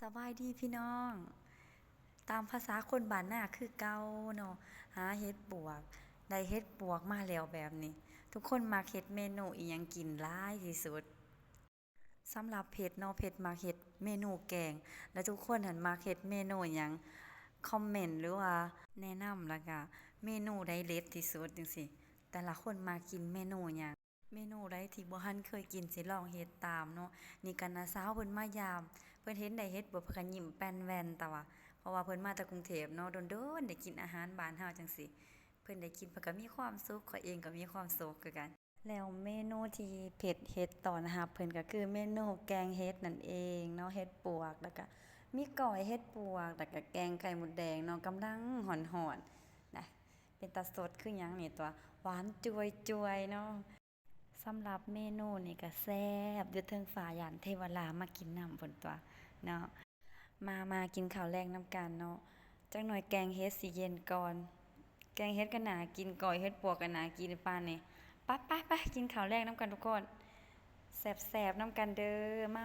สบายดีพี่น้องตามภาษาคนบ้านนาคือเก่าเนาะหาเฮ็ดปวกได้เฮ็ดปวกมาแล้วแบบนี้ทุกคนมักเฮ็ดเมนูอิหยังกินหลายที่สุดสำหรับเผ็ดเนาะเผ็ดมักเฮ็ดเมนูแกงและทุกคนหันมักเฮ็ดเมนูหยังคอมเมนต์หรือว่าแนะนำแล้วก็เมนูใดเด็ดที่สุดจังซี่แต่ละคนมากินเมนูหยังเมนูใดที่บ่ทันเคยกินสิลองเฮ็ดตามเนาะนี่ก็น้าสาวเพิ่นมายาม เพิ่นเห็นได้เฮ็ดบ่เพิ่นก็ยิ้มแป้นแว่นแต่ว่าเพราะว่าเพิ่นมาจากกรุงเทพเนาะโดนๆได้กินอาหารบ้านเฮาจังซี่เพิ่นได้กินเพิ่นก็มีความสุขข้อยเองก็มีความสุขคือกันแล้วเมนูที่เผ็ดเฮ็ดตอนรับเพิ่นก็คือเมนูแกงเห็ดนั่นเองเนาะเห็ดปวกแล้วก็มีก้อยเห็ดปวกแล้วก็แกงไข่มดแดงเนาะกำลังร้อนๆนะเป็นตาสดคือหยังนี่ตัวหวานจ่วยๆเนาะ สำหรับเมนูนี่ก็แซ่บอยู่เทิงฟ้าย่านเทวดามากินน้ำเพิ่นตั่วเนาะมากินข้าวแลงนำกันเนาะจักหน่อยแกงเฮ็ดสิเย็นก่อนแกงเฮ็ดก็น่ากินก้อยเฮ็ดปวกก็น่ากินปานนี้ไปกินข้าวแลงนำกันทุกคนแซ่บๆนำกันเด้อมา